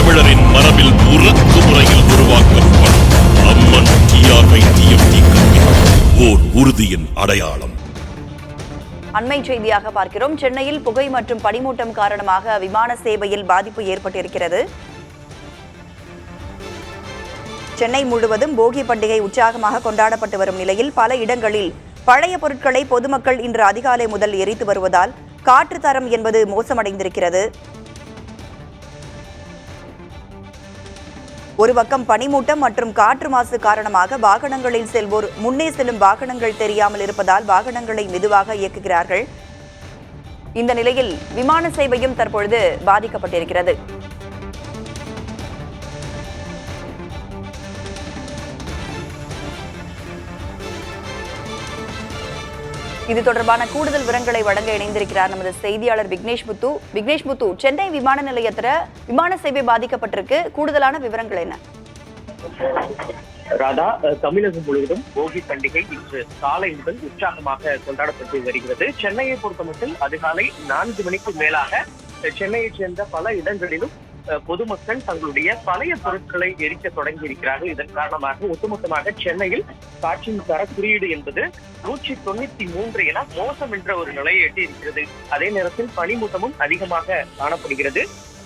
தமிழரின் மரபில் உறக்கு முறையில் உருவாக்கப்படும் அம்மன் TRY-TFT கம்பெனி ஓர் உறுதியின் அடையாளம். அண்மை செய்தியாக பார்க்கிறோம். சென்னையில் புகை மற்றும் பனிமூட்டம் காரணமாக விமான சேவையில் பாதிப்பு ஏற்பட்டிருக்கிறது. சென்னை முழுவதும் போகி பண்டிகை உற்சாகமாக கொண்டாடப்பட்டு வரும் நிலையில் பல இடங்களில் பழைய பொருட்களை பொதுமக்கள் இன்று அதிகாலை முதல் எரித்து வருவதால் காற்று தரம் என்பது மோசமடைந்திருக்கிறது. ஒரு பக்கம் பனிமூட்டம் மற்றும் காற்று மாசு காரணமாக வாகனங்களில் செல்வோர் முன்னே செல்லும் வாகனங்கள் தெரியாமல் இருப்பதால் வாகனங்களை மெதுவாக இயக்குகிறார்கள். இந்த நிலையில் விமான சேவையும் தற்பொழுது பாதிக்கப்பட்டிருக்கிறது. இது தொடர்பான கூடுதல் விவரங்களை வழங்க இணைந்திருக்கிறார் நமது செய்தியாளர் விக்னேஷ் முத்து. சென்னை விமான நிலையத்தில் விமான சேவை பாதிக்கப்பட்டிருக்கு. கூடுதலான விவரங்கள் என்ன? ராதா, தமிழகம் முழுவதும் போகி பண்டிகை இன்று காலை முதல் உற்சாகமாக கொண்டாடப்பட்டு வருகிறது. சென்னையை பொறுத்தமட்டில் அதிகாலை 4 மணிக்கு மேலாக சென்னையைச் சேர்ந்த பல இடங்களிலும் பொதுமக்கள் தங்களுடைய பழைய பொருட்களை எரிக்க தொடங்கி இருக்கிறார்கள். இதன் காரணமாக ஒட்டுமொத்தமாக சென்னையில் காற்றின் தர குறியீடு என்பது 193 என மோசம் என்ற ஒரு நிலையை எட்டி இருக்கிறது. அதே நேரத்தில் பனிமூட்டமும் அதிகமாக காணப்படுகிறது.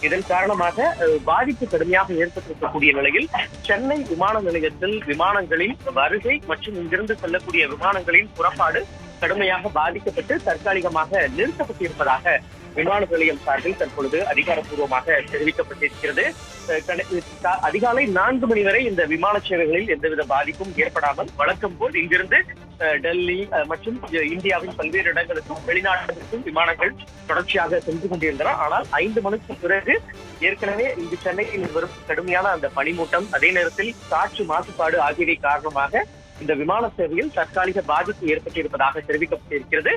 இதன் காரணமாக பாதிப்பு கடுமையாக ஏற்பட்டிருக்கக்கூடிய நிலையில் சென்னை விமான நிலையத்தில் விமானங்களின் வருகை மற்றும் இங்கிருந்து செல்லக்கூடிய விமானங்களின் புறப்பாடு கடுமையாக பாதிக்கப்பட்டு தற்காலிகமாக நிறுத்தப்பட்டிருப்பதாக விமான நிலையம் சார்பில் தற்பொழுது அதிகாரப்பூர்வமாக தெரிவிக்கப்பட்டிருக்கிறது. அதிகாலை 4 மணி வரை இந்த விமான சேவைகளில் எந்தவித பாதிப்பும் ஏற்படாமல் வழக்கம் போல் இங்கிருந்து டெல்லி மற்றும் இந்தியாவின் பல்வேறு இடங்களுக்கும் வெளிநாடுகளுக்கும் விமானங்கள் தொடர்ச்சியாக சென்று கொண்டிருந்தன. ஆனால் 5 மணிக்கு பிறகு ஏற்கனவே இங்கு சென்னையில் வரும் கடுமையான அந்த பனிமூட்டம், அதே நேரத்தில் காற்று மாசுபாடு ஆகியவை காரணமாக இந்த விமான சேவையில் தற்காலிக பாதிப்பு ஏற்பட்டிருப்பதாக தெரிவிக்கப்பட்டிருக்கிறது.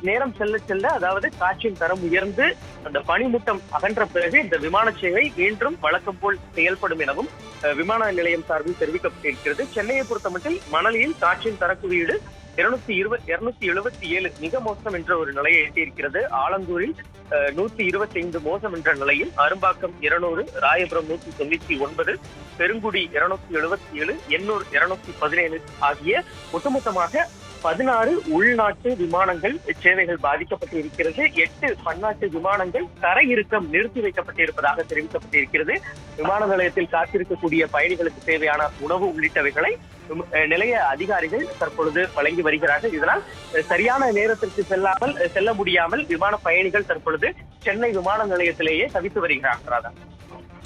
நேரம் செல்ல செல்ல, அதாவது காற்றின் தரம் உயர்ந்து அந்த பனிமூட்டம் அகன்ற பிறகு இந்த விமான சேவை மீண்டும் வழக்கம் போல் செயல்படும் எனவும் விமான நிலையம் சார்பில் தெரிவிக்கப்பட்டிருக்கிறது. சென்னையை பொறுத்தமட்டில் மணலியில் காற்றின் தர குறியீடு 277 மிக மோசம் என்ற ஒரு நிலையை எட்டியிருக்கிறது. ஆலந்தூரில் 125 மோசம் என்ற நிலையில், அரும்பாக்கம் 200, ராயபுரம் 199, பெருங்குடி 277, எண்ணூர் 217 ஆகிய ஒட்டுமொத்தமாக 16 உள்நாட்டு விமானங்கள் சேவைகள் பாதிக்கப்பட்டு இருக்கிறது. 8 பன்னாட்டு விமானங்கள் தரையிறக்கம் நிறுத்தி வைக்கப்பட்டிருப்பதாக தெரிவிக்கப்பட்டிருக்கிறது. விமான நிலையத்தில் காத்திருக்கக்கூடிய பயணிகளுக்கு தேவையான உணவு உள்ளிட்டவைகளை நிலைய அதிகாரிகள் தற்பொழுது வழங்கி வருகிறார்கள். இதனால் சரியான நேரத்திற்கு செல்ல முடியாமல் விமான பயணிகள் தற்பொழுது சென்னை விமான நிலையத்திலேயே தவித்து வருகிறார்கள்.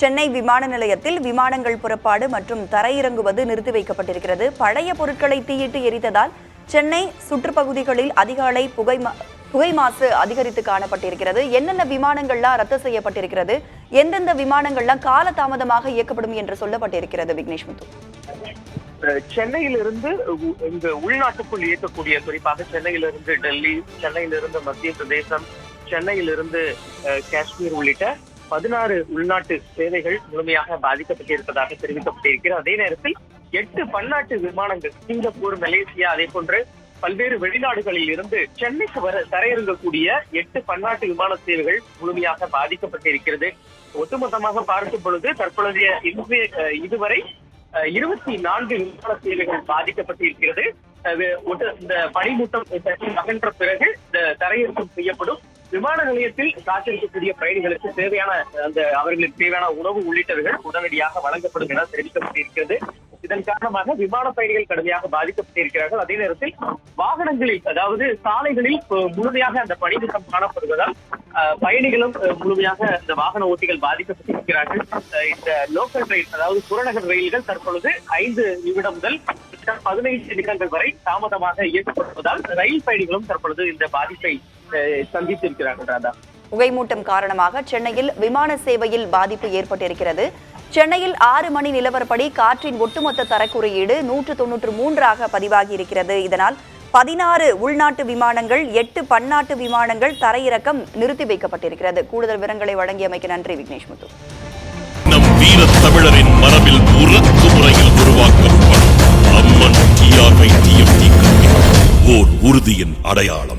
சென்னை விமான நிலையத்தில் விமானங்கள் புறப்பாடு மற்றும் தரையிறங்குவது நிறுத்தி வைக்கப்பட்டிருக்கிறது. பழைய பொருட்களை தீயிட்டு எரித்ததால் சென்னை சுற்றுப்பகுதிகளில் அதிகாலை புகை மாசு அதிகரித்து காணப்பட்டிருக்கிறது. என்னென்ன விமானங்கள்லாம் ரத்து செய்யப்பட்டிருக்கிறது, எந்தெந்த விமானங்கள்லாம் காலதாமதமாக இயக்கப்படும் என்று சொல்லப்பட்டிருக்கிறது? விக்னேஷ் முத்து, சென்னையிலிருந்து இங்கு உள்நாட்டுக்குள் இயக்கக்கூடிய, குறிப்பாக சென்னையிலிருந்து டெல்லி, சென்னையிலிருந்து மத்திய பிரதேசம், சென்னையிலிருந்து காஷ்மீர் உள்ளிட்ட 16 உள்நாட்டு சேவைகள் முழுமையாக பாதிக்கப்பட்டிருப்பதாக தெரிவிக்கப்பட்டிருக்கிறது. அதே நேரத்தில் 8 பன்னாட்டு விமானங்கள், சிங்கப்பூர், மலேசியா, அதே போன்று பல்வேறு வெளிநாடுகளில் இருந்து சென்னைக்கு தரையிறங்கக்கூடிய 8 பன்னாட்டு விமான சேவைகள் முழுமையாக பாதிக்கப்பட்டிருக்கிறது. ஒட்டுமொத்தமாக பார்க்கும் பொழுது தற்பொழுதைய இதுவரை 24 விமான சேவைகள் பாதிக்கப்பட்டிருக்கிறது. இந்த பனிமூட்டம் அகன்ற பிறகு தரையிறக்கம் செய்யப்படும். விமான நிலையத்தில் காத்திருக்கக்கூடிய பயணிகளுக்கு தேவையான அவர்களுக்கு தேவையான உணவு உள்ளிட்டவைகள் உடனடியாக வழங்கப்படும் என தெரிவிக்கப்பட்டிருக்கிறது. இதன் காரணமாக விமான பயணிகள் கடுமையாக பாதிக்கப்பட்டிருக்கிறார்கள். அதே நேரத்தில் வாகனங்களில், அதாவது சாலைகளில் முழுமையாக அந்த பனிமூட்டம் காணப்படுவதால் பயணிகளும் முழுமையாக இந்த வாகன ஓட்டிகள் பாதிக்கப்பட்டிருக்கிறார்கள். இந்த லோக்கல் ரயில், அதாவது புறநகர் ரயில்கள் தற்பொழுது 5 நிமிடம் முதல் 15 நிமிடங்கள் வரை தாமதமாக இயக்கப்படுவதால் ரயில் பயணிகளும் தற்பொழுது இந்த பாதிப்பை சந்தித்திருக்கிறார்கள். ராதா, புகைமூட்டம் காரணமாக சென்னையில் விமான சேவையில் பாதிப்பு ஏற்பட்டிருக்கிறது. சென்னையில் 6 மணி நிலவரப்படி காற்றின் ஒட்டுமொத்த தரக்குறியீடு 193 பதிவாகி இருக்கிறது. இதனால் 16 உள்நாட்டு விமானங்கள், 8 பன்னாட்டு விமானங்கள் தரையிறக்கம் நிறுத்தி வைக்கப்பட்டிருக்கிறது. கூடுதல் விவரங்களை வழங்கியமைக்கு நன்றி விக்னேஷ் முத்து. நம் வீர தமிழரின் மரபில் உறக்கு முறையில் உருவாக்கப்படும் அம்மன் TRY-TFT கம்பெனி ஓர் உறுதியின் அடையாளம்.